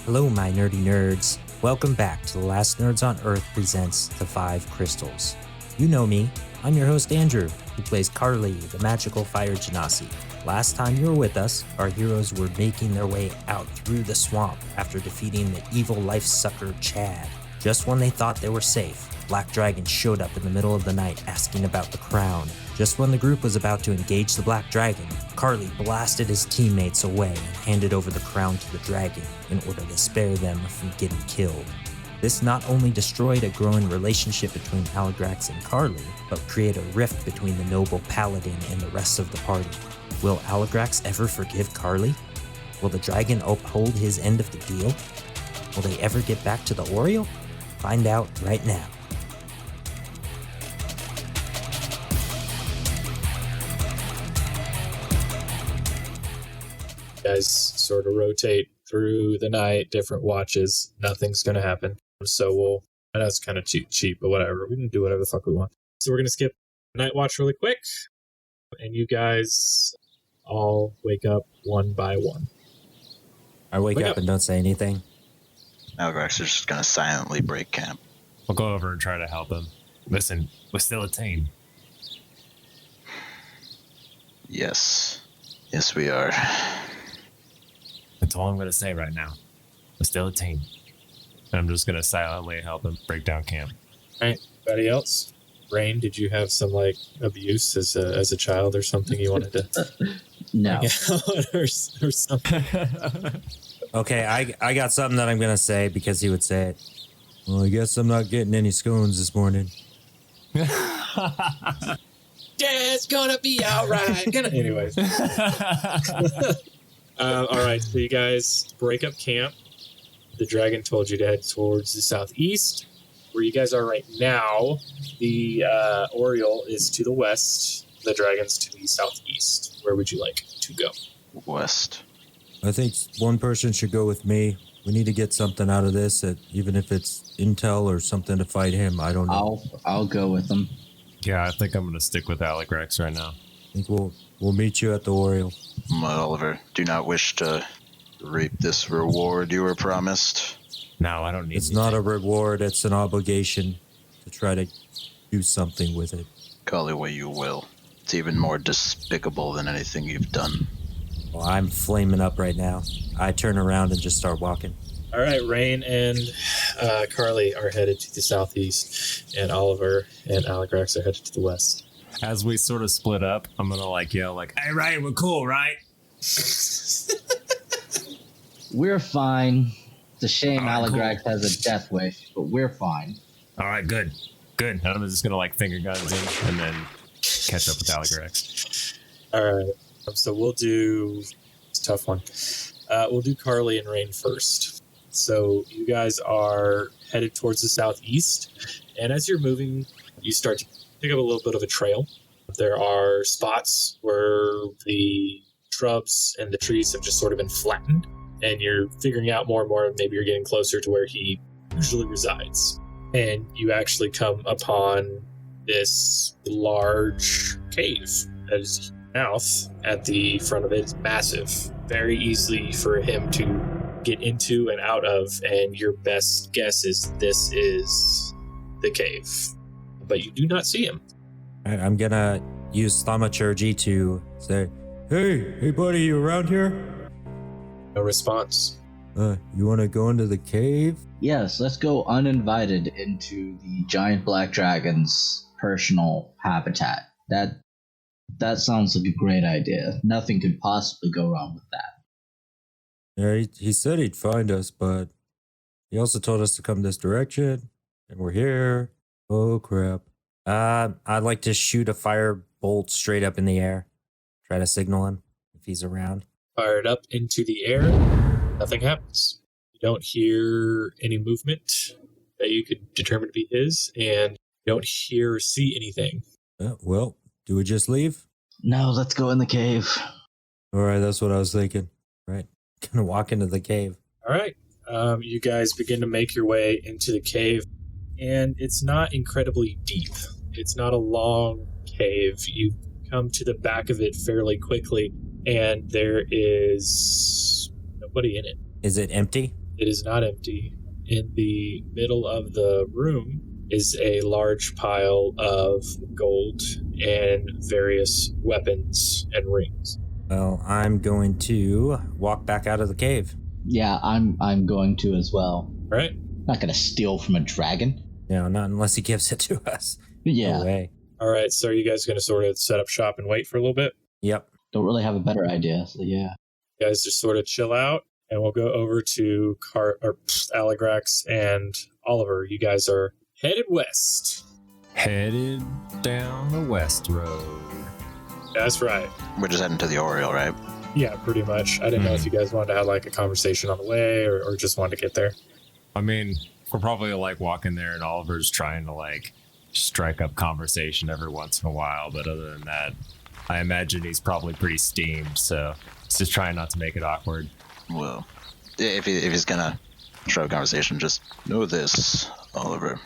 Hello, my nerdy nerds. Welcome back to The Last Nerds on Earth presents The Five Crystals. You know me. I'm your host, Andrew, who plays Carley, the magical fire genasi. Last time you were with us, our heroes were making their way out through the swamp after defeating the evil life sucker Chad. Just when they thought they were safe, Black Dragon showed up in the middle of the night asking about the crown. Just when the group was about to engage the Black Dragon, Carley blasted his teammates away and handed over the crown to the dragon in order to spare them from getting killed. This not only destroyed a growing relationship between Aligrax and Carley, but created a rift between the noble paladin and the rest of the party. Will Aligrax ever forgive Carley? Will the dragon uphold his end of the deal? Will they ever get back to the Oriole? Find out right now. You guys sort of rotate through the night, different watches. Nothing's going to happen. So I know it's kind of cheap, but whatever. We can do whatever the fuck we want. So we're going to skip night watch really quick. And you guys all wake up one by one. I wake up and don't say anything. Aligrax is just going to silently break camp. I'll go over and try to help him. Listen, we're still a team. Yes, we are. That's all I'm going to say right now. We're still a team. And I'm just going to silently help him break down camp. All right. Anybody else? Rain, did you have some abuse as a child or something you wanted to No. or something? Okay, I got something that I'm going to say because he would say it. Well, I guess I'm not getting any scones this morning. Dad's gonna be all right. Anyways. All right, so you guys break up camp. The dragon told you to head towards the southeast. Where you guys are right now, the Oriole is to the west. The dragon's to the southeast. Where would you like to go? West. I think one person should go with me. We need to get something out of this, even if it's intel or something to fight him. I don't know. I'll go with them. Yeah, I think I'm going to stick with Aligrax right now. I think we'll meet you at the Oriole. Oliver, do not wish to reap this reward you were promised. No, I don't need It's anything. not a reward. It's an obligation to try to do something with it. Call it what you will. It's even more despicable than anything you've done. Well, I'm flaming up right now. I turn around and just start walking. All right, Rain and Carley are headed to the southeast, and Oliver and Aligrax are headed to the west. As we sort of split up, I'm going to yell hey, Ryan, we're cool, right? We're fine. It's a shame All right, Aligrax has a death wish, but we're fine. All right, good. And I'm just going to finger guns in and then catch up with Aligrax. All right, so we'll do... It's a tough one. We'll do Carley and Rain first. So you guys are headed towards the southeast, and as you're moving, you start to pick up a little bit of a trail. There are spots where the shrubs and the trees have just sort of been flattened, and you're figuring out more and more, maybe you're getting closer to where he usually resides. And you actually come upon this large cave that is mouth at the front of it is massive, very easy for him to get into and out of, and your best guess is this is the cave, but you do not see him. I'm gonna use thaumaturgy to say, hey buddy, you around here? No response. You want to go into the cave? Yes, let's go uninvited into the giant black dragon's personal habitat. That sounds like a great idea. Nothing could possibly go wrong with that. Yeah, he said he'd find us, but he also told us to come this direction, and we're here. Oh, crap. I'd like to shoot a fire bolt straight up in the air. Try to signal him if he's around. Fire it up into the air. Nothing happens. You don't hear any movement that you could determine to be his, and you don't hear or see anything. Well, do we just leave? No, let's go in the cave. All right, that's what I was thinking. Right. Gonna walk into the cave. All right. You guys begin to make your way into the cave, and it's not incredibly deep. It's not a long cave. You come to the back of it fairly quickly, and there is nobody in it. Is it empty? it is not empty. In the middle of the room is a large pile of gold and various weapons and rings. Well, I'm going to walk back out of the cave. Yeah, I'm going to as well. All right. Not gonna steal from a dragon. No, not unless he gives it to us. Yeah. No way. All right. So are you guys going to sort of set up shop and wait for a little bit? Yep. Don't really have a better idea, so yeah. You guys just sort of chill out, and we'll go over to Aligrax and Oliver. You guys are headed west. Headed down the west road. That's right. We're just heading to the Oriole, right? Yeah, pretty much. I didn't know if you guys wanted to have like a conversation on the way or just wanted to get there. I mean, we're probably like walking there and Oliver's trying to like strike up conversation every once in a while. But other than that, I imagine he's probably pretty steamed. So he's just trying not to make it awkward. Well, if he's gonna strike up conversation, just know this, Oliver.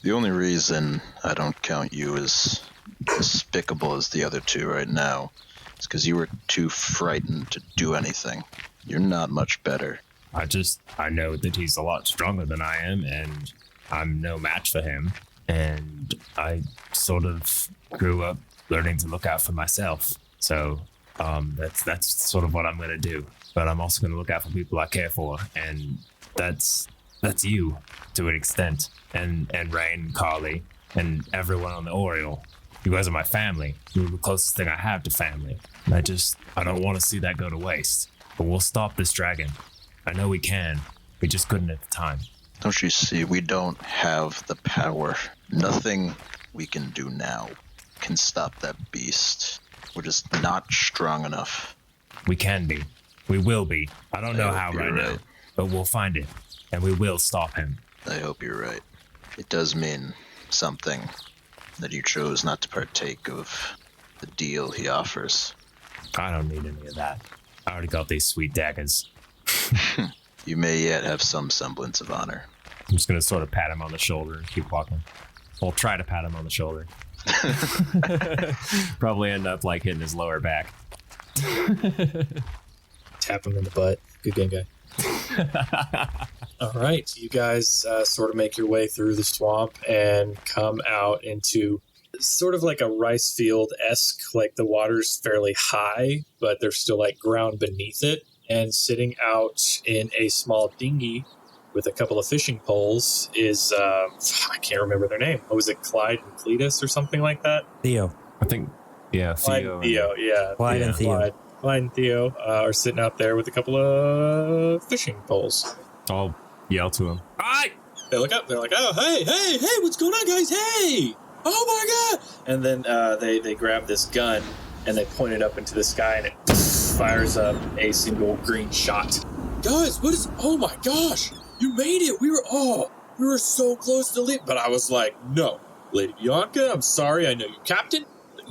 The only reason I don't count you as despicable as the other two right now is because you were too frightened to do anything. You're not much better. I know that he's a lot stronger than I am, and I'm no match for him. And I sort of grew up learning to look out for myself. So that's sort of what I'm going to do. But I'm also going to look out for people I care for, and that's you to an extent, and Rain, and Carley, and everyone on the Oriole. You guys are my family. You're the closest thing I have to family. And I don't want to see that go to waste. But we'll stop this dragon. I know we can. We just couldn't at the time. Don't you see, we don't have the power. Nothing we can do now can stop that beast. We're just not strong enough. We can be. We will be. I don't know how right now, but we'll find it, and we will stop him. I hope you're right. It does mean something that you chose not to partake of the deal he offers. I don't need any of that. I already got these sweet daggers. You may yet have some semblance of honor. I'm just going to sort of pat him on the shoulder and keep walking. I'll try to pat him on the shoulder. Probably end up like hitting his lower back. Tap him in the butt. Good game, guy. All right. You guys sort of make your way through the swamp and come out into sort of like a rice field-esque, like the water's fairly high, but there's still like ground beneath it. And sitting out in a small dinghy with a couple of fishing poles is, I can't remember their name. Oh, was it Clyde and Cletus or something like that? Theo. I think, yeah, Clyde Theo. and Theo, yeah. Clyde and Theo. Clyde and Theo are sitting out there with a couple of fishing poles. I'll yell to him. Hi! They look up. They're like, oh, hey, what's going on, guys? Hey! Oh, my God! And then they grab this gun, and they point it up into the sky, and it fires up a single green shot. Guys, what is... Oh, my gosh! You made it! We were so close to leave. But I was like, no. Lady Bianca, I'm sorry. I know you're captain.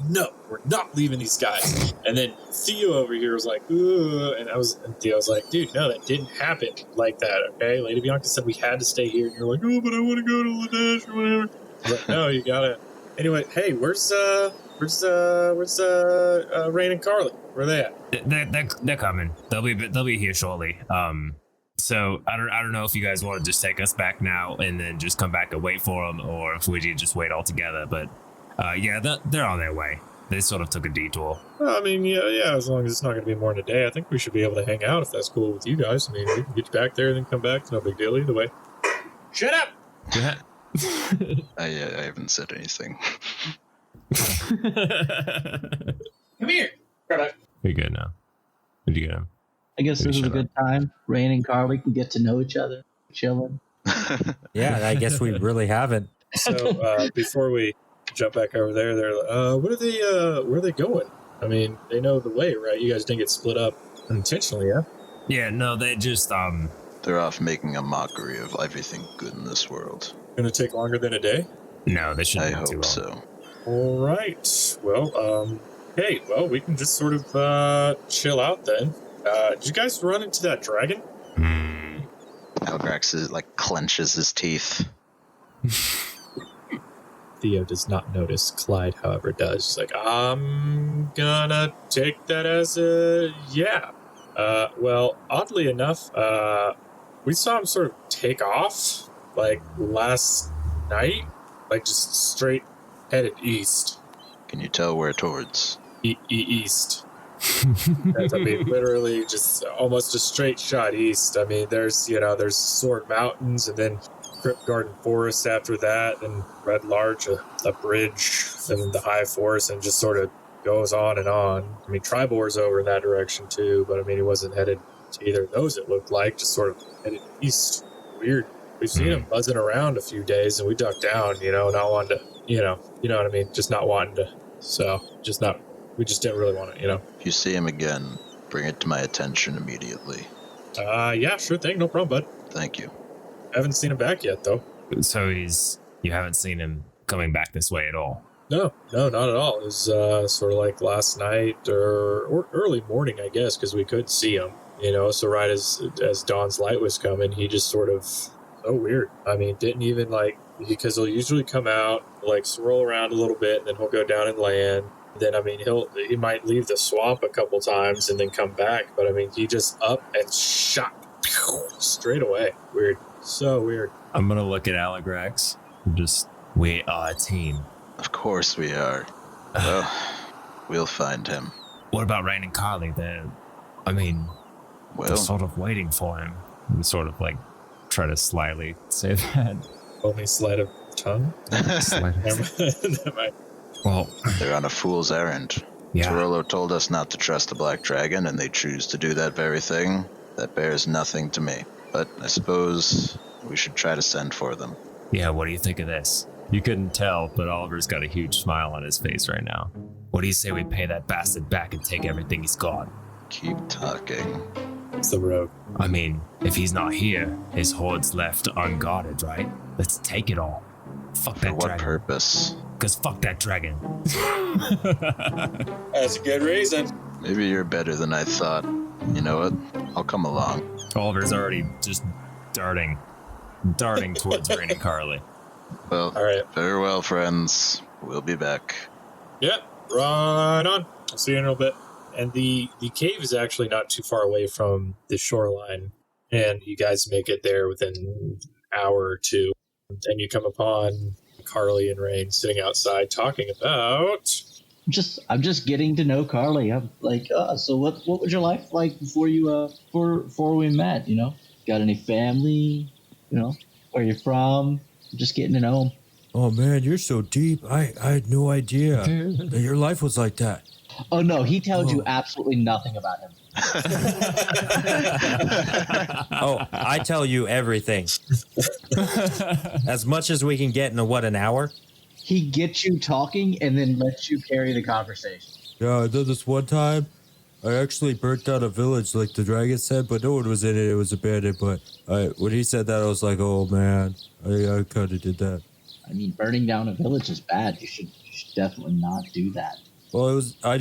No, we're not leaving these guys. And then Theo over here was like, ooh, and Theo was like, dude, no, that didn't happen like that, okay? Lady Bianca said we had to stay here, and you're like, oh, but I want to go to Ladesh or whatever. I was like, no, you gotta. Anyway, hey, where's Rain and Carley? Where are they at? They're coming. They'll be here shortly. So I don't know if you guys want to just take us back now and then just come back and wait for them, or if we just wait all together. But yeah, they're on their way. They sort of took a detour. Well, I mean, yeah, as long as it's not going to be more than a day, I think we should be able to hang out if that's cool with you guys. I mean, we can get you back there and then come back. It's no big deal either way. Shut up! Yeah. I haven't said anything. Come here! Right. We good now. Did you get him? I guess this is a good time. Rain and Carley can get to know each other, chilling. Yeah, I guess we really haven't. So before we jump back over there, they're where are they going? I mean, they know the way, right? You guys didn't get split up intentionally, yeah? Yeah, no, they just They're off making a mockery of everything good in this world. Gonna take longer than a day? no, they shouldn't I be too hope long. so. All right. Well, hey, we can just sort of chill out then. Did you guys run into that dragon? Aligrax clenches his teeth. Theo does not notice. Clyde, however, does. She's like, I'm gonna take that as a yeah. Well, oddly enough, we saw him sort of take off, like, last night. Like, just straight headed east. Can you tell where towards? East. I mean, literally just almost a straight shot east. I mean, there's Sword Mountains, and then Crypt Garden Forest after that, and Red Larch, a bridge, and then the High Forest, and just sort of goes on and on. I mean, Tribor's over in that direction too, but I mean, he wasn't headed to either of those, it looked like, just sort of headed east. Weird. We've seen him buzzing around a few days, and we ducked down, not wanting to, you know what I mean? Just not wanting to. So, we just didn't really want to, If you see him again, bring it to my attention immediately. Yeah, sure thing. No problem, bud. Thank you. I haven't seen him back yet, though. So you haven't seen him coming back this way at all? No, not at all. It was sort of like last night or early morning, I guess, because we could see him, so right as dawn's light was coming, he just sort of, so weird. I mean, didn't even because he'll usually come out, swirl around a little bit, and then he'll go down and land. Then, I mean, he might leave the swamp a couple times and then come back, but I mean, he just up and shot straight away. Weird. So weird. I'm gonna look at Aligrax. We are a team. Of course we are. Well, we'll find him. What about Rain and Carley? They're sort of waiting for him. We sort of try to slyly say that. Only sleight of tongue? Never mind. Well, they're on a fool's errand. Yeah. Torolo told us not to trust the Black Dragon, and they choose to do that very thing. That bears nothing to me. But I suppose we should try to send for them. Yeah, what do you think of this? You couldn't tell, but Oliver's got a huge smile on his face right now. What do you say we pay that bastard back and take everything he's got? Keep talking. It's the rogue. I mean, if he's not here, his horde's left unguarded, right? Let's take it all. Fuck that dragon. For what purpose? Because fuck that dragon. That's a good reason. Maybe you're better than I thought. You know what? I'll come along. Oliver's already just darting towards Rain and Carley. Well, all right. Farewell, friends. We'll be back. Yeah, right on. I'll see you in a little bit. And the cave is actually not too far away from the shoreline, and you guys make it there within an hour or two. And you come upon Carley and Rain sitting outside talking about... I'm just getting to know Carley. I'm like, so what was your life like before we met? Got any family? Where you're from? Just getting to know him. Oh man, you're so deep. I had no idea that your life was like that. Oh no, he tells you absolutely nothing about him. Oh, I tell you everything. As much as we can get in an hour. He gets you talking and then lets you carry the conversation. Yeah, I did this one time. I actually burnt down a village like the dragon said, but no one was in it. It was abandoned. But when he said that, I was like, oh man, I kind of did that. I mean, burning down a village is bad. You should definitely not do that. Well, I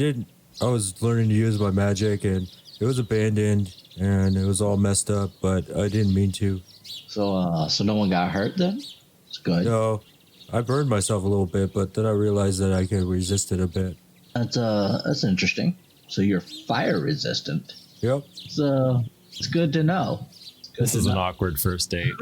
was learning to use my magic, and it was abandoned, and it was all messed up, but I didn't mean to. So no one got hurt then? It's good. No, I burned myself a little bit, but then I realized that I could resist it a bit. That's interesting. So you're fire resistant. Yep. It's good to know. This is an awkward first date.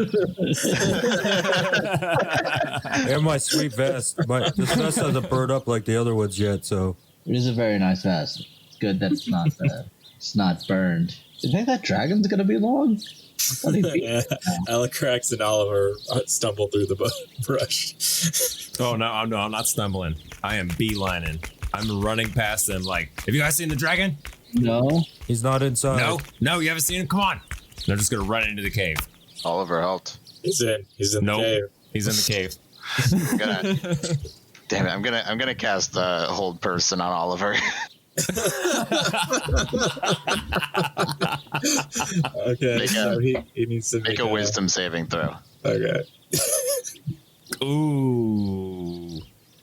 And my sweet vest. This vest hasn't burned up like the other ones yet, so. It is a very nice vest. It's good that it's not burned. You think that dragon's gonna be long? Aligrax and Oliver stumble through the brush. Oh, no, I'm not stumbling. I am beelining. I'm running past them like, have you guys seen the dragon? No. He's not inside. No, you haven't seen him? Come on. They're just going to run into the cave. Oliver, halt. He's in the cave. He's in the cave. Damn it, I'm gonna cast hold person on Oliver. Okay, so he needs to make a wisdom saving throw. Okay. Ooh.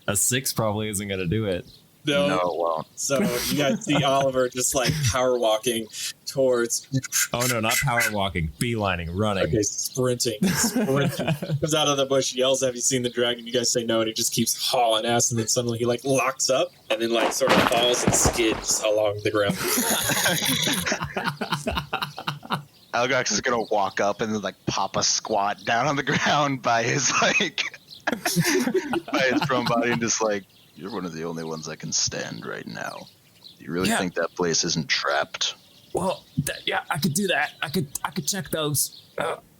A 6 probably isn't going to do it. No, it won't. So you guys see Oliver just power walking towards. Oh no, not power walking, beelining, running. Okay, sprinting. Comes out of the bush, yells, "Have you seen the dragon?" You guys say no, and he just keeps hauling ass, and then suddenly he locks up, and then sort of falls and skids along the ground. Aligrax is gonna walk up and then like pop a squat down on the ground by his like by his prone body and just like, you're one of the only ones I can stand right now. Do you really think that place isn't trapped? Well, yeah, I could do that. I could check those.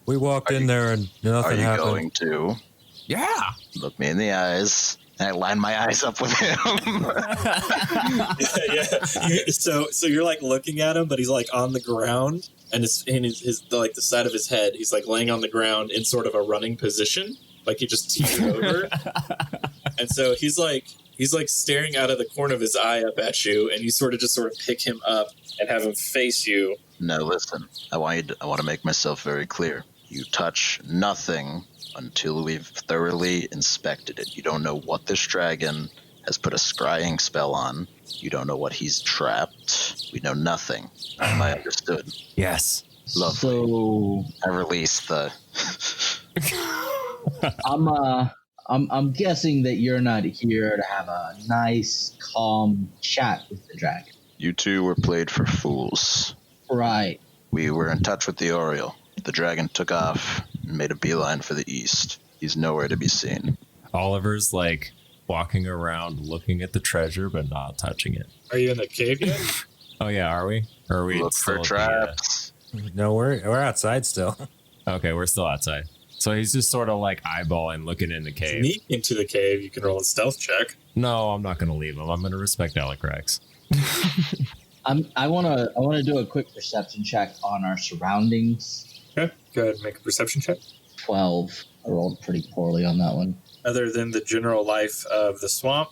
We walked in there and nothing happened. Are you going to? Yeah. Look me in the eyes. And I line my eyes up with him. yeah. So you're like looking at him, but he's like on the ground, and his like the side of his head, he's like laying on the ground in sort of a running position, like he just teetered over. And so he's like staring out of the corner of his eye up at you, and you sort of pick him up and have him face you. No, listen. I want to make myself very clear. You touch nothing until we've thoroughly inspected it. You don't know what this dragon has put a scrying spell on. You don't know what he's trapped. We know nothing. Am I understood? Yes. Lovely. So I release the... I'm guessing that you're not here to have a nice, calm chat with the dragon. You two were played for fools. Right. We were in touch with the Oriole. The dragon took off and made a beeline for the east. He's nowhere to be seen. Oliver's like walking around looking at the treasure but not touching it. Are you in the cave yet? Oh yeah, are we? Or are we Look still for at traps. No, we're outside still. Okay, we're still outside. So he's just sort of like eyeballing, looking in the cave. Sneak into the cave. You can roll a stealth check. No, I'm not going to leave him. I'm going to respect Aligrax. I wanna do a quick perception check on our surroundings. Okay, go ahead and make a perception check. 12. I rolled pretty poorly on that one. Other than the general life of the swamp,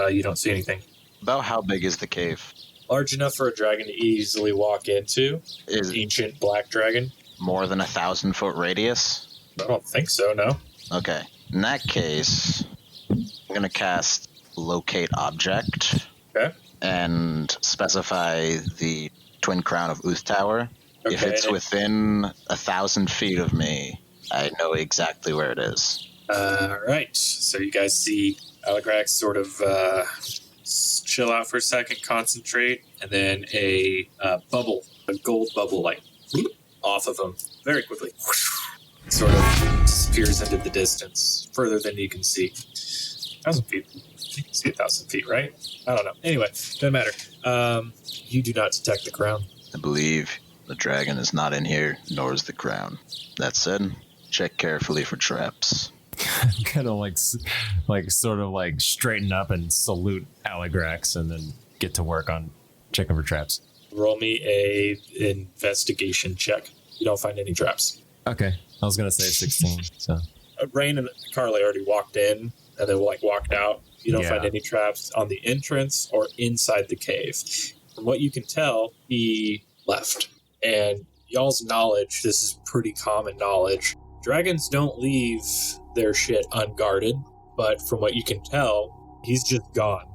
you don't see anything. About how big is the cave? Large enough for a dragon to easily walk into. Is Ancient black dragon. more than 1,000-foot radius? I don't think so, no. Okay. In that case, I'm going to cast Locate Object. Okay. And specify the Twin Crown of Uth Tower. Okay, If it's within 1,000 feet of me, I know exactly where it is. Right. So you guys see Aligrax sort of chill out for a second, concentrate, and then a bubble, a gold bubble, like off of him very quickly. Sort of disappears into the distance, further than you can see. 1,000 feet. You can see 1,000 feet, right? I don't know. Anyway, doesn't matter. You do not detect the crown. I believe the dragon is not in here, nor is the crown. That said, check carefully for traps. Kind of like sort of like straighten up and salute Aligrax and then get to work on checking for traps. Roll me a investigation check. You don't find any traps. Okay. I was going to say 16. So Rain and Carley already walked in and then walked out. You don't find any traps on the entrance or inside the cave. From what you can tell, he left. And y'all's knowledge, this is pretty common knowledge. Dragons don't leave their shit unguarded, but from what you can tell, he's just gone.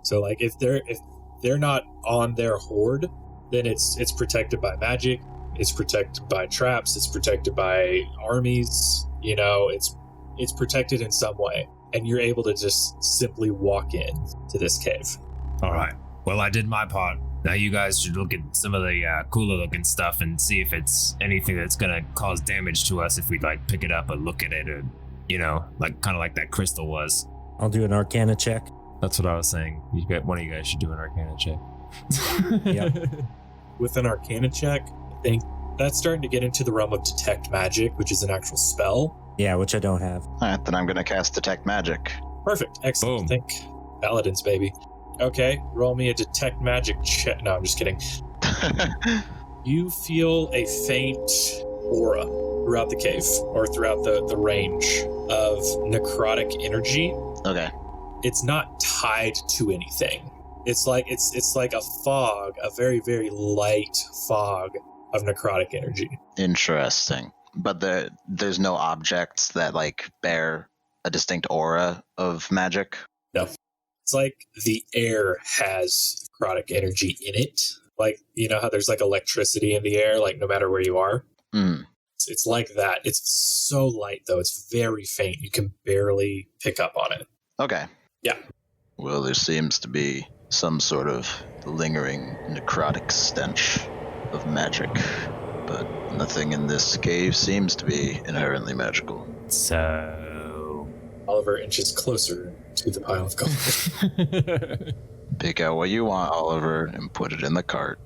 So like if they're not on their hoard, then it's protected by magic, it's protected by traps, it's protected by armies, you know, it's protected in some way. And you're able to just simply walk in to this cave. all right. Well, I did my part. Now you guys should look at some of the cooler looking stuff and see if it's anything that's gonna cause damage to us if we like pick it up or look at it, or you know, like kind of like that crystal was. I'll do an Arcana check. That's what I was saying. One of you guys should do an Arcana check. Yep. With an Arcana check, I think that's starting to get into the realm of Detect Magic, which is an actual spell. Yeah, which I don't have. All right, then I'm going to cast Detect Magic. Perfect. Excellent. Boom. Think Paladins, baby. Okay, roll me a Detect Magic check. No, I'm just kidding. You feel a faint aura throughout the cave, or throughout the range of necrotic energy. Okay. It's not tied to anything. It's like a fog, a very, very light fog of necrotic energy. Interesting. But there's no objects that like bear a distinct aura of magic? No. It's like the air has necrotic energy in it. Like, you know how there's like electricity in the air, like no matter where you are? Mm. It's like that. It's so light, though. It's very faint. You can barely pick up on it. Okay. Yeah. Well, there seems to be some sort of lingering necrotic stench of magic but nothing in this cave seems to be inherently magical. So... Oliver inches closer to the pile of gold. Pick out what you want, Oliver, and put it in the cart.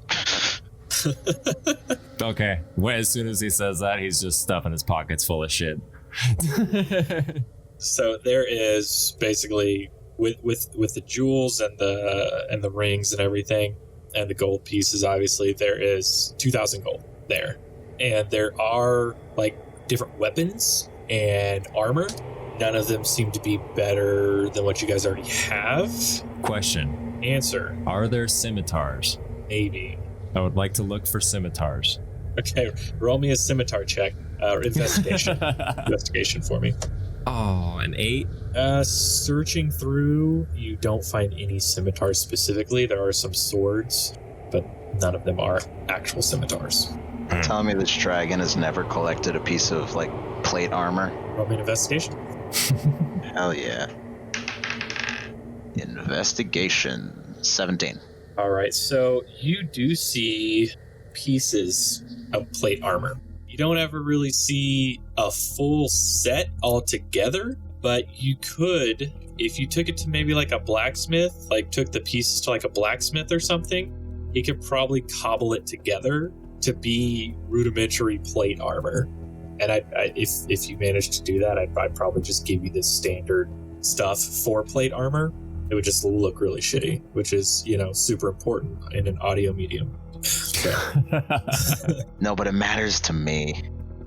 Okay. Well, as soon as he says that, he's just stuffing his pockets full of shit. So there is basically with the jewels and the rings and everything and the gold pieces, obviously there is 2,000 gold there. And there are like different weapons and armor. None of them seem to be better than what you guys already have. Question. Answer. Are there scimitars? Maybe. I would like to look for scimitars. Okay, roll me a scimitar check. Investigation. Investigation for me. Oh, an 8? Searching through, you don't find any scimitars specifically. There are some swords, but none of them are actual scimitars. Tell me this dragon has never collected a piece of, like, plate armor. Roll me an investigation. Hell yeah. Investigation. 17. All right, so you do see pieces of plate armor. You don't ever really see a full set altogether, but you could, if you took it to maybe like a blacksmith, like took the pieces to like a blacksmith or something, he could probably cobble it together to be rudimentary plate armor. And if you managed to do that, I'd probably just give you the standard stuff for plate armor. It would just look really shitty, which is, super important in an audio medium. No, but it matters to me.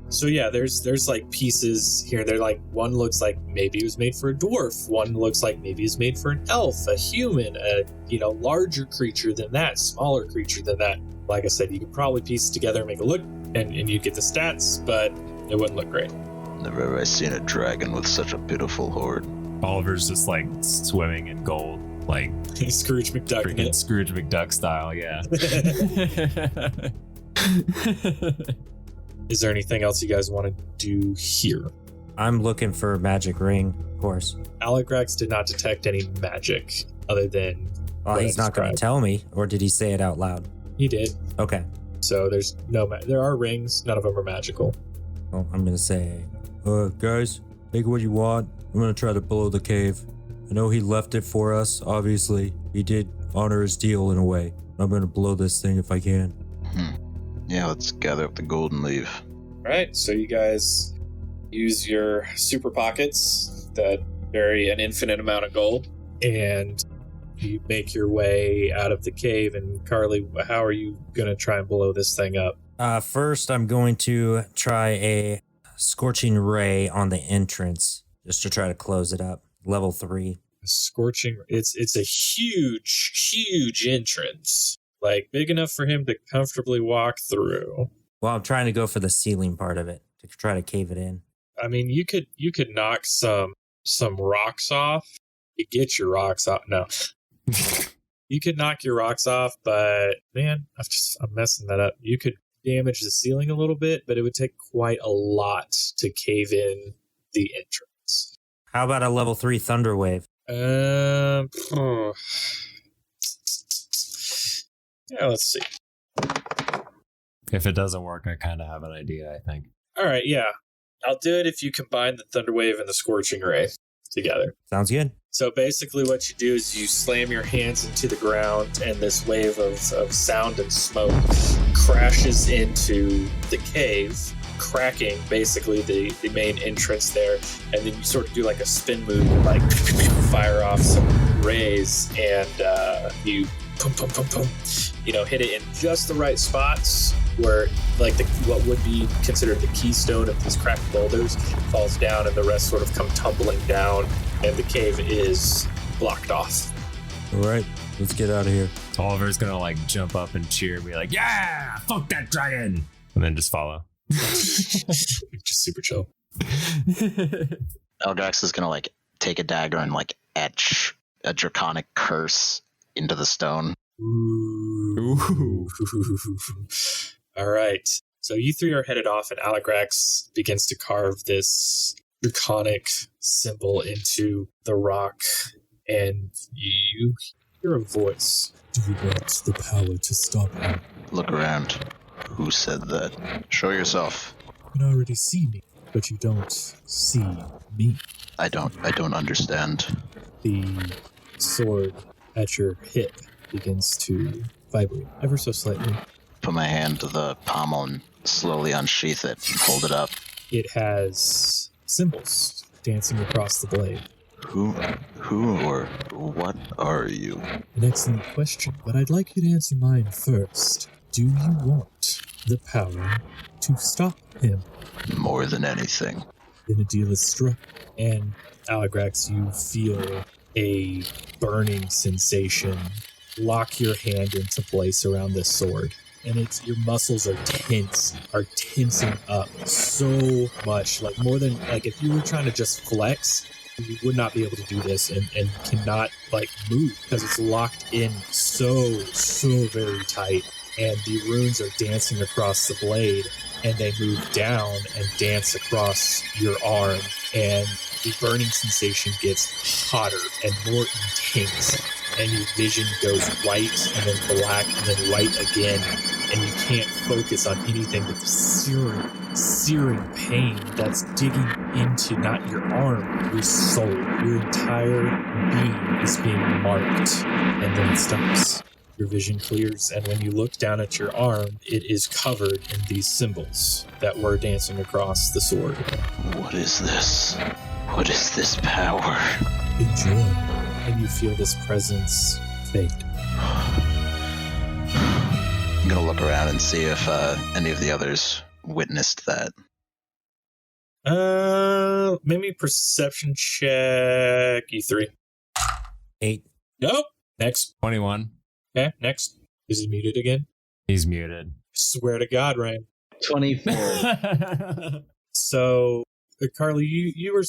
So yeah, there's like pieces here. They're like, one looks like maybe it was made for a dwarf. One looks like maybe it's made for an elf, a human, a larger creature than that, smaller creature than that. Like I said, you could probably piece it together and make it look, and you get the stats, but it wouldn't look great. Never have I seen a dragon with such a pitiful horde. Oliver's just like swimming in gold, like Scrooge McDuck. freaking Scrooge McDuck style, yeah. Is there anything else you guys want to do here? I'm looking for a magic ring, of course. Aligrax did not detect any magic other than Well, what he's I not going to described. tell me, or did he say it out loud? He did. Okay. So there's no there are rings, none of them are magical. Well, I'm going to say, guys, take what you want. I'm going to try to blow the cave. I know he left it for us, obviously. He did honor his deal in a way. I'm going to blow this thing if I can. Yeah, let's gather up the gold and leave. All right, so you guys use your super pockets that carry an infinite amount of gold, and you make your way out of the cave. And Carley, how are you going to try and blow this thing up? First, I'm going to try a scorching ray on the entrance, just to try to close it up. Level 3. Scorching, it's a huge entrance, like big enough for him to comfortably walk through. Well, I'm trying to go for the ceiling part of it, to try to cave it in. I mean, you could knock some rocks off. You get your rocks off. No. You could knock your rocks off, but man, I'm messing that up. You could damage the ceiling a little bit, but it would take quite a lot to cave in the entrance. How about a level 3 thunder wave? Yeah, let's see. If it doesn't work, I kind of have an idea, I think. All right, yeah. I'll do it if you combine the Thunder Wave and the Scorching Ray together. Sounds good. So basically what you do is you slam your hands into the ground, and this wave of sound and smoke crashes into the cave, cracking basically the main entrance there. And then you sort of do like a spin move and like fire off some rays, and you hit it in just the right spots where like what would be considered the keystone of these cracked boulders falls down, and the rest sort of come tumbling down, and the cave is blocked off. All right, let's get out of here. Oliver's gonna like jump up and cheer and be like, yeah, fuck that dragon, and then just follow. Just super chill. Aligrax is gonna like take a dagger and like etch a draconic curse into the stone. Ooh. All right. So you three are headed off, and Aligrax begins to carve this draconic symbol into the rock, and you hear a voice. Do you want the power to stop him? Look around. Who said that? Show yourself. You can already see me, but you don't see me. I don't understand. The sword at your hip begins to vibrate ever so slightly. Put my hand to the pommel and slowly unsheath it and hold it up. It has symbols dancing across the blade. Who or what are you? An excellent question, but I'd like you to answer mine first. Do you want the power to stop him? More than anything. Then a deal is struck, and Aligrax, you feel a burning sensation lock your hand into place around this sword. And your muscles are tensing up so much, like more than, like if you were trying to just flex, you would not be able to do this and cannot like move because it's locked in so very tight. And the runes are dancing across the blade, and they move down and dance across your arm, and the burning sensation gets hotter and more intense, and your vision goes white and then black and then white again, and you can't focus on anything but the searing pain that's digging into not your arm, your soul. Your entire being is being marked, and then it stops. Your vision clears, and when you look down at your arm, it is covered in these symbols that were dancing across the sword. What is this? What is this power? Enjoy, and you feel this presence fade. I'm gonna look around and see if any of the others witnessed that. Maybe perception check. E3. 8. Nope. Next. 21. Okay, next. Is he muted again? He's muted. Swear to God, Ryan. 24. So, Carly, you were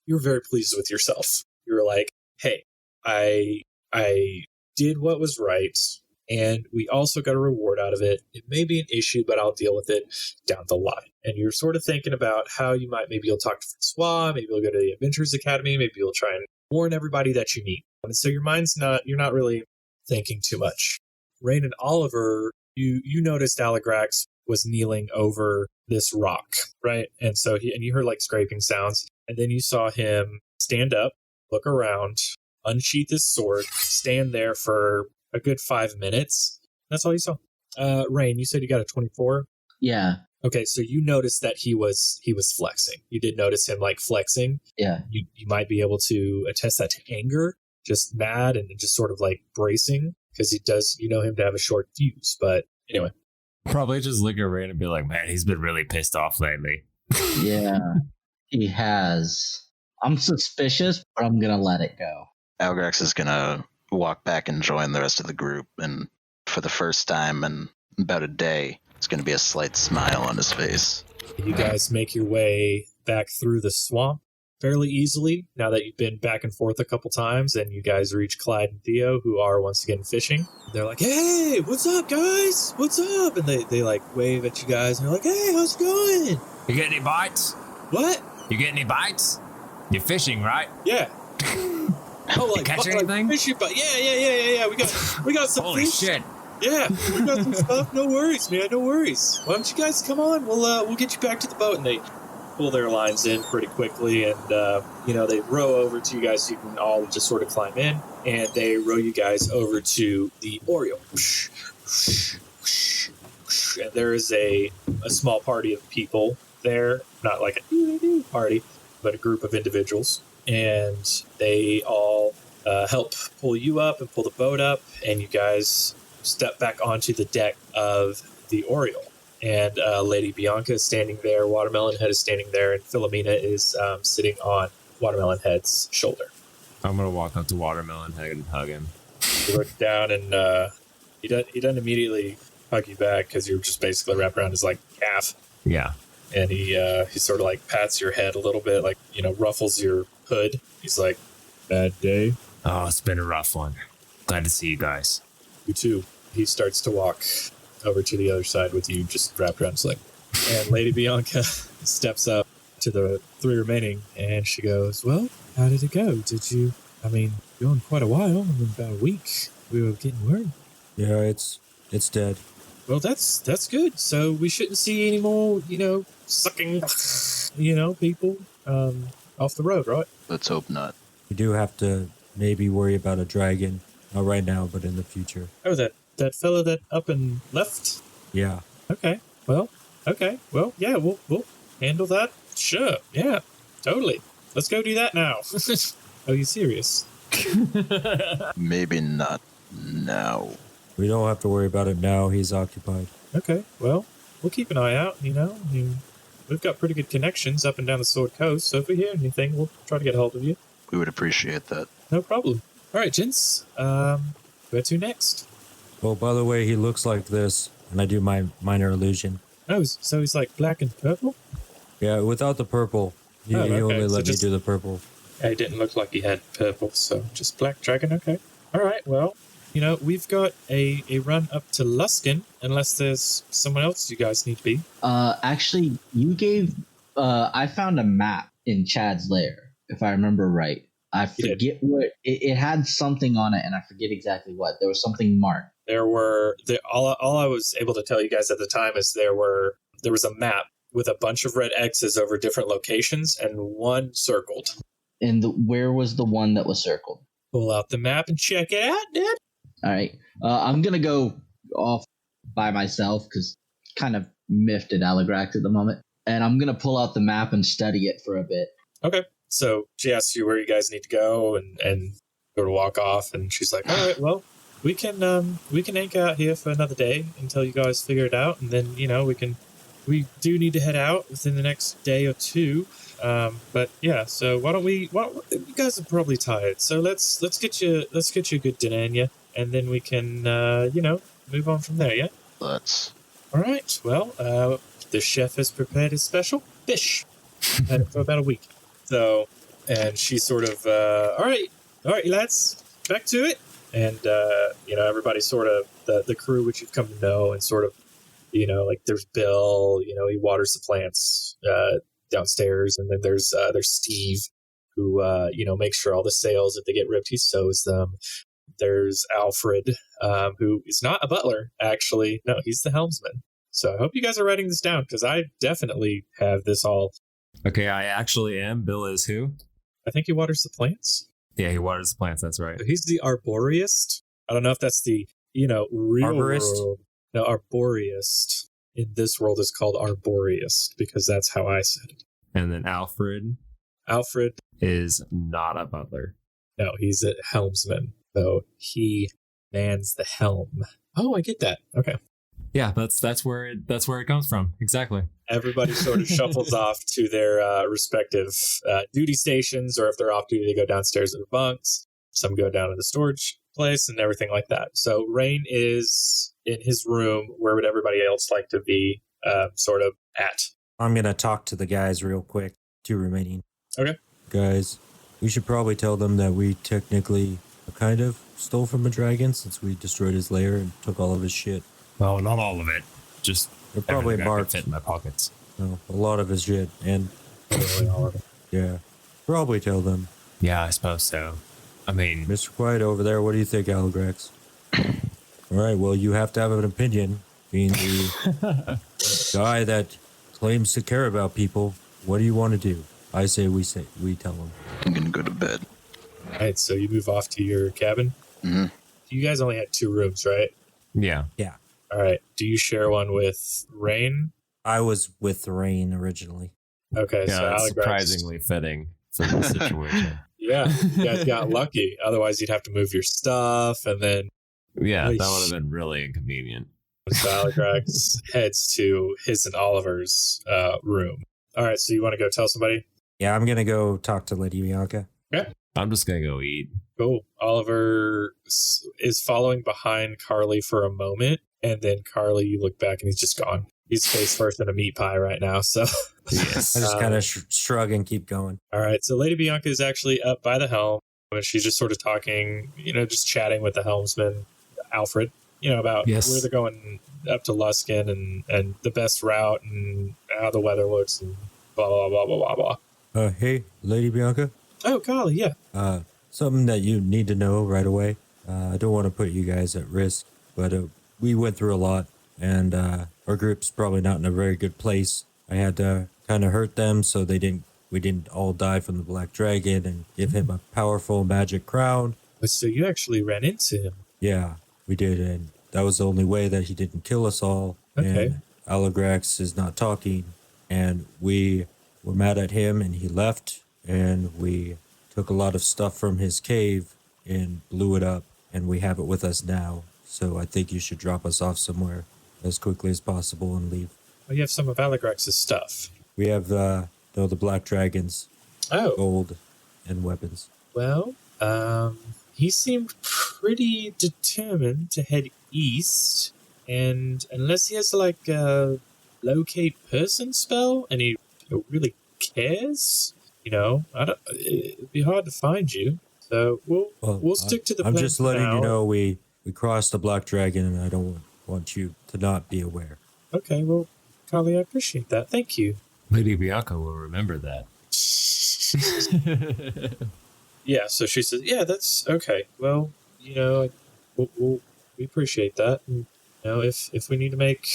you were very pleased with yourself. You were like, hey, I did what was right, and we also got a reward out of it. It may be an issue, but I'll deal with it down the line. And you're sort of thinking about how maybe you'll talk to Francois, maybe you'll go to the Adventures Academy, maybe you'll try and warn everybody that you meet. And so you're not really thinking too much. Rain and Oliver, you noticed Aligrax was kneeling over this rock, right? And so you heard like scraping sounds, and then you saw him stand up, look around, unsheath his sword, stand there for a good 5 minutes. That's all you saw. Rain, you said you got a 24? Yeah. Okay, so you noticed that he was flexing. You did notice him like flexing. Yeah. You might be able to attest that to anger, just mad and just sort of like bracing, because he does, him to have a short fuse. But anyway. Probably just look at Rain and be like, man, he's been really pissed off lately. Yeah, he has. I'm suspicious, but I'm going to let it go. Aligrax is gonna walk back and join the rest of the group, and for the first time in about a day, it's gonna be a slight smile on his face. You guys make your way back through the swamp fairly easily now that you've been back and forth a couple times, and you guys reach Clyde and Theo, who are once again fishing. They're like, hey, what's up, guys? What's up? And they like wave at you guys, and they're like, hey, how's it going? You get any bites? What? You get any bites? You're fishing, right? Yeah. Oh, like, catch anything? Fishing, but yeah. We got some Holy fish. shit. Yeah, we got some stuff. No worries, man. No worries. Why don't you guys come on? We'll get you back to the boat. And they pull their lines in pretty quickly, and they row over to you guys so you can all just sort of climb in, and they row you guys over to the Oriole. And there is a small party of people there, not like a party, but a group of individuals, and they all help pull you up and pull the boat up, and you guys step back onto the deck of the Oriole. And Lady Bianca is standing there, Watermelon Head is standing there, and Philomena is sitting on Watermelon Head's shoulder. I'm going to walk up to Watermelon Head and hug him. You look down, and he doesn't immediately hug you back because you're just basically wrapped around his like calf. Yeah. And he sort of like pats your head a little bit, like, ruffles your hood. He's like, bad day? Oh, it's been a rough one. Glad to see you guys. You too. He starts to walk over to the other side with you, just wrapped around his leg. And Lady Bianca steps up to the three remaining, and she goes, well, how did it go? Going quite a while, about a week. We were getting word. Yeah, it's dead. Well, that's good. So we shouldn't see any more, sucking, people off the road, right? Let's hope not. We do have to maybe worry about a dragon. Not right now, but in the future. Oh, that fella that up and left? Yeah. Okay. Well, yeah, we'll handle that. Sure. Yeah, totally. Let's go do that now. Are you serious? Maybe not now. We don't have to worry about it now. He's occupied. Okay, well, we'll keep an eye out, we've got pretty good connections up and down the Sword Coast, so if we hear anything, we'll try to get a hold of you. We would appreciate that. No problem. All right, gents, where to next? Well, by the way, he looks like this, and I do my minor illusion. Oh, so he's like black and purple? Yeah, without the purple. He okay. only So let me just- do the purple. Yeah, he didn't look like he had purple, so just black dragon, okay. All right, well, we've got a run up to Luskin, unless there's someone else you guys need to be. Actually, you gave. I found a map in Chad's lair, if I remember right. I forget what it had something on it, and I forget exactly what. There was something marked. All I was able to tell you guys at the time is there was a map with a bunch of red X's over different locations and one circled. And where was the one that was circled? Pull out the map and check it out, dude. All right. I'm going to go off by myself because kind of miffed at Aligrax at the moment. And I'm going to pull out the map and study it for a bit. Okay. So she asks you where you guys need to go and go to walk off. And she's like, all right, well, we can anchor out here for another day until you guys figure it out. And then, we do need to head out within the next day or two. But yeah, so you guys are probably tired. So let's get you a good dinner in you. And then we can, move on from there, yeah? Let's. All right. Well, the chef has prepared his special fish. Had it for about a week. So, and she sort of, all right, lads, back to it. And, everybody sort of, the crew, which you've come to know, and sort of, like there's Bill, he waters the plants downstairs. And then there's Steve, who, makes sure all the sails, if they get ripped, he sews them. There's Alfred, who is not a butler, actually. No, he's the helmsman. So I hope you guys are writing this down, because I definitely have this all. Okay, I actually am. Bill is who? I think he waters the plants. Yeah, he waters the plants. That's right. He's the arboreist. I don't know if that's the, real Arborist? world. No, arboreist in this world is called arboreist, because that's how I said it. And then Alfred is not a butler. No, he's a helmsman. So he mans the helm. Oh, I get that. Okay. Yeah, that's where it comes from. Exactly. Everybody sort of shuffles off to their respective duty stations, or if they're off duty, they go downstairs in the bunks. Some go down in the storage place and everything like that. So Rain is in his room. Where would everybody else like to be sort of at? I'm going to talk to the guys real quick. 2 remaining. Okay. Guys, we should probably tell them that we technically kind of stole from a dragon, since we destroyed his lair and took all of his shit. Well, not all of it. Just They're probably everything I could marked. fit in my pockets. No, a lot of his shit. And Literally all of it. yeah, probably tell them. Yeah, I suppose so. I mean, Mr. Quiet over there, what do you think, Aligrax? All right, well, you have to have an opinion. Being the guy that claims to care about people, what do you want to do? I say we tell him. I'm gonna go to bed. All right, so you move off to your cabin. Mm-hmm. You guys only had 2 rooms, right? yeah. All right. Do you share one with Rain? I was with the Rain originally. Okay, Yeah, so that's Aligrax. surprisingly fitting for this situation. Yeah, you guys got lucky. Otherwise, you'd have to move your stuff, and then Yeah, that Nice. would have been really inconvenient. so Aligrax heads to his and Oliver's room. All right, so you want to go tell somebody? Yeah, I'm going to go talk to Lady Bianca. I'm just gonna go eat. Cool. Oliver is following behind Carley for a moment, and then Carley, you look back, and he's just gone. He's face first in a meat pie right now, so... Yes. I just kind of shrug and keep going. All right, so Lady Bianca is actually up by the helm, and she's just sort of talking, just chatting with the helmsman, Alfred, about Yes. where they're going up to Luskin and the best route and how the weather looks and blah, blah, blah, blah, blah, blah. Hey, Lady Bianca. Oh, Carly, yeah. Something that you need to know right away. I don't want to put you guys at risk, but we went through a lot. and our group's probably not in a very good place. I had to kind of hurt them so we didn't all die from the Black Dragon and give him a powerful magic crown. So you actually ran into him. Yeah, we did, and that was the only way that he didn't kill us all. Okay. And Aligrax is not talking, and we were mad at him, and he left, and we took a lot of stuff from his cave and blew it up, and we have it with us now. So I think you should drop us off somewhere as quickly as possible and leave. Well, you have some of Aligrax's stuff. We have the Black Dragon's gold and weapons. Well, he seemed pretty determined to head east, and unless he has like a locate person spell, and he really cares, it'd be hard to find you. So we'll stick to the plan. I'm just letting now. you know we crossed the Black Dragon, and I don't want you to not be aware. Okay, well, Carley, I appreciate that. Thank you. Lady Bianca will remember that. Yeah, so she says, yeah, that's okay. Well, we appreciate that. And, if we need to make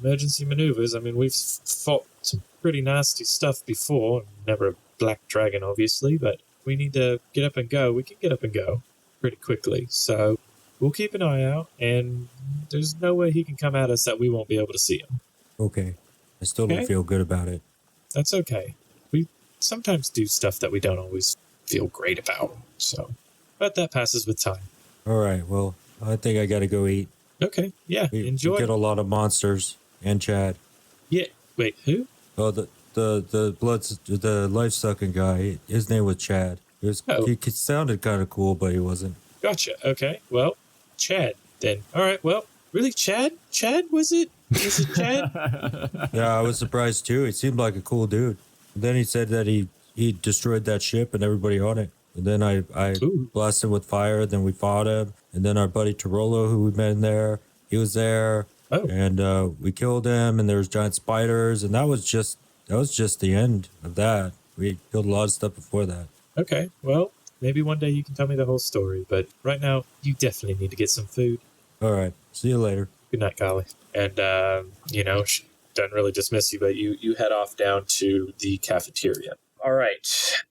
emergency maneuvers, I mean, we've fought some pretty nasty stuff before. Never a black dragon, obviously, but we need to get up and go. We can get up and go pretty quickly. So we'll keep an eye out, and there's no way he can come at us that we won't be able to see him. Okay. I still don't feel good about it. That's okay. We sometimes do stuff that we don't always feel great about. But that passes with time. All right. Well, I think I got to go eat. Okay. Yeah. Enjoy. We get a lot of monsters and Chad. Yeah. Wait, who? Oh, the life-sucking guy. His name was Chad. He sounded kind of cool, but he wasn't. Gotcha. Okay. Well, Chad then. All right. Well, really, Chad? Chad, was it? Was it Chad? Yeah, I was surprised too. He seemed like a cool dude. And then he said that he destroyed that ship and everybody on it. And then I blasted him with fire. Then we fought him. And then our buddy Tarolo, who we met in there, he was there. Oh. And we killed him. And there was giant spiders. And that was just the end of that. We killed a lot of stuff before that. Okay. Well, maybe one day you can tell me the whole story. But right now, you definitely need to get some food. All right. See you later. Good night, Carley. And, she doesn't really dismiss you, but you head off down to the cafeteria. All right.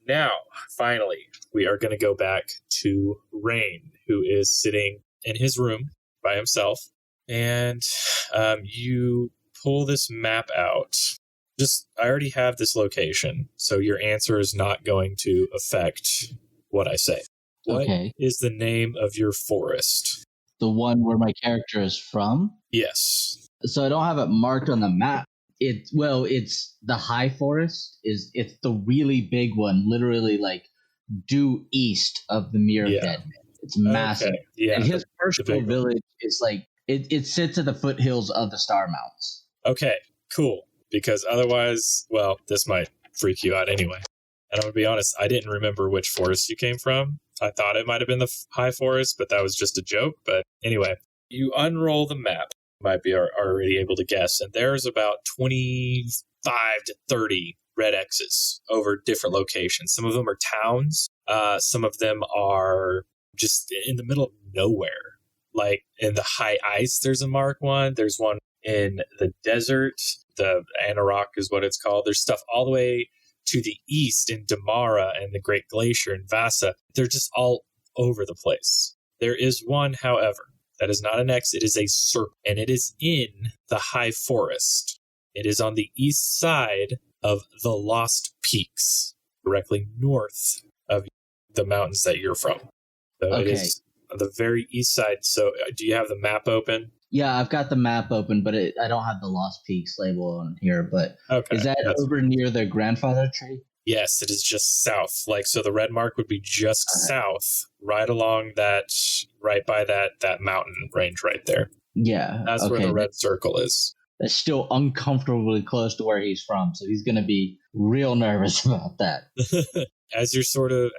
Now, finally, we are going to go back to Rain, who is sitting in his room by himself. And you pull this map out. I already have this location, so your answer is not going to affect what I say. What is the name of your forest? The one where my character is from? Yes. So I don't have it marked on the map. It's the High Forest. It's the really big one, literally like due east of the Mirror Dead. It's massive. Okay. Yeah. And his personal village is like it sits at the foothills of the Star Mounts. Okay, cool. Because otherwise, well, this might freak you out anyway. And I'm going to be honest, I didn't remember which forest you came from. I thought it might have been the High Forest, but that was just a joke. But anyway, you unroll the map. You might be already able to guess. And there's about 25 to 30 red X's over different locations. Some of them are towns. Some of them are just in the middle of nowhere. Like in the high ice, there's a mark one. There's one in the desert. The Anorak is what it's called. There's stuff all the way to the east in Damara and the Great Glacier in Vasa. They're just all over the place. There is one, however, that is not an X. It is a circle, and it is in the High Forest. It is on the east side of the Lost Peaks, directly north of the mountains that you're from. So It is on the very east side. So do you have the map open? Yeah, I've got the map open, but I don't have the Lost Peaks label on here. But is that over near the grandfather tree? Yes, it is just south. So the red mark would be just south, right along right by that mountain range right there. Yeah. That's where the red circle is. That's still uncomfortably close to where he's from, so he's going to be real nervous about that. As you sort of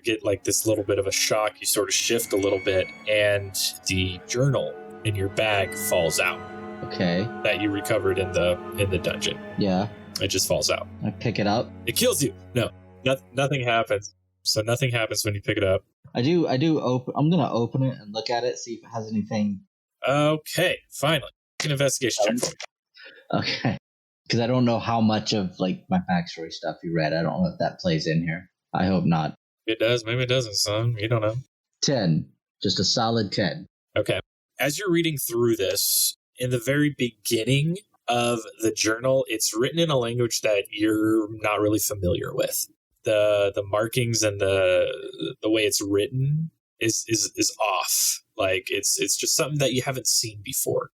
get like this little bit of a shock, you sort of shift a little bit, and the journal in your bag falls out. Okay. That you recovered in the dungeon. Yeah. It just falls out. I pick it up. It kills you. No, nothing happens. So nothing happens when you pick it up. I do open. I'm gonna open it and look at it, see if it has anything. Okay, finally. An investigation check for me. Okay. Because I don't know how much of like my backstory stuff you read. I don't know if that plays in here. I hope not. It does. Maybe it doesn't, son. You don't know. 10. Just a solid 10. Okay. As you're reading through this, in the very beginning of the journal, it's written in a language that you're not really familiar with. The markings and the way it's written is off. Like it's just something that you haven't seen before.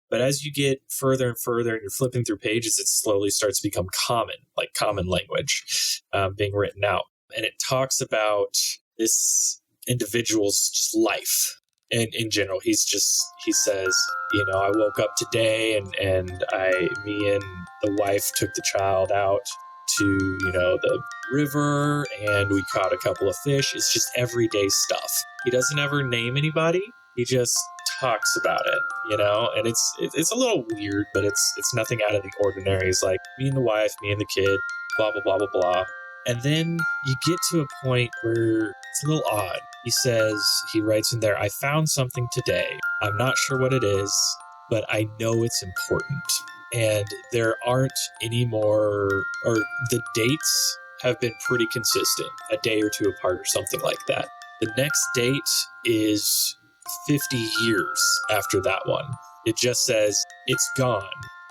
But as you get further and further and you're flipping through pages, it slowly starts to become common, like common language being written out. And it talks about this individual's just life. And in general, he says, I woke up today and me and the wife took the child out to, the river and we caught a couple of fish. It's just everyday stuff. He doesn't ever name anybody. He just talks about it, and it's a little weird, but it's nothing out of the ordinary. It's like me and the wife, me and the kid, blah, blah, blah, blah, blah. And then you get to a point where it's a little odd. He writes in there, I found something today. I'm not sure what it is, but I know it's important. And there aren't any more, or the dates have been pretty consistent, a day or two apart or something like that. The next date is 50 years after that one. It just says, it's gone.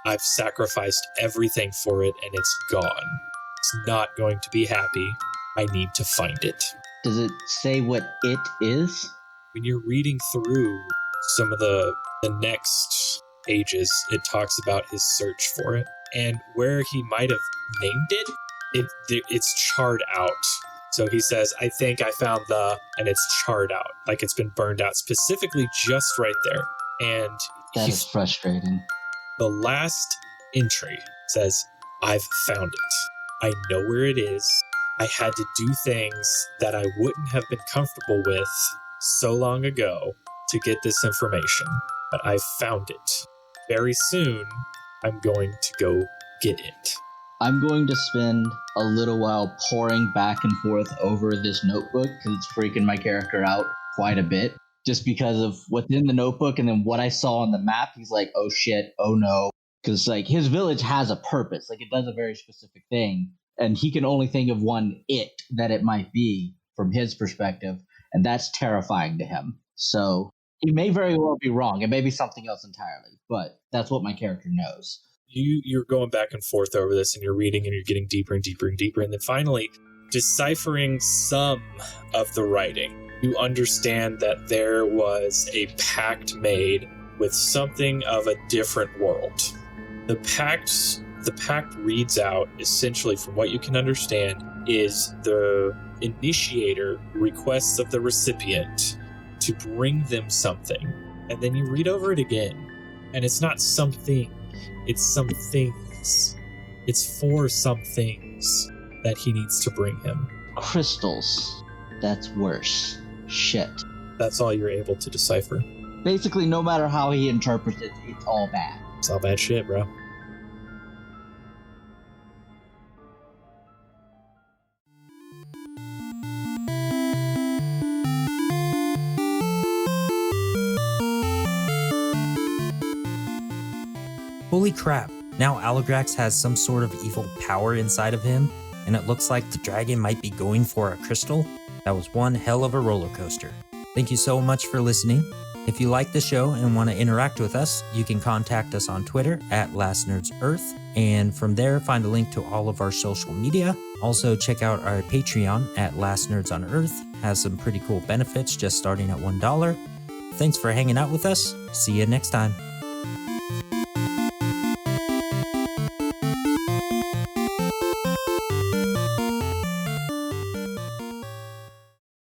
I've sacrificed everything for it and it's gone. It's not going to be happy. I need to find it. Does it say what it is? When you're reading through some of the next pages, it talks about his search for it. And where he might have named it's charred out. So he says, I think I found and it's charred out. Like it's been burned out specifically just right there. And that is frustrating. The last entry says, I've found it. I know where it is. I had to do things that I wouldn't have been comfortable with so long ago to get this information. But I found it. Very soon, I'm going to go get it. I'm going to spend a little while poring back and forth over this notebook because it's freaking my character out quite a bit. Just because of what's in the notebook and then what I saw on the map, he's like, oh shit, oh no. Because like his village has a purpose, like it does a very specific thing. And he can only think of one that it might be from his perspective. And that's terrifying to him. So he may very well be wrong. It may be something else entirely, but that's what my character knows. You're going back and forth over this and you're reading and you're getting deeper and deeper and deeper. And then finally, deciphering some of the writing, you understand that there was a pact made with something of a different world. The pact reads out, essentially from what you can understand, is the initiator requests of the recipient to bring them something. And then you read over it again, and it's not something. It's some things. It's for some things that he needs to bring him. Crystals. That's worse. Shit. That's all you're able to decipher. Basically, no matter how he interprets it, it's all bad. It's all bad shit, bro. Holy crap, now Aligrax has some sort of evil power inside of him, and it looks like the dragon might be going for a crystal. That was one hell of a roller coaster. Thank you so much for listening. If you like the show and want to interact with us, you can contact us on Twitter at LastNerdsEarth, and from there find a link to all of our social media. Also check out our Patreon at Last Nerds on Earth. Has some pretty cool benefits just starting at $1. Thanks for hanging out with us. See you next time.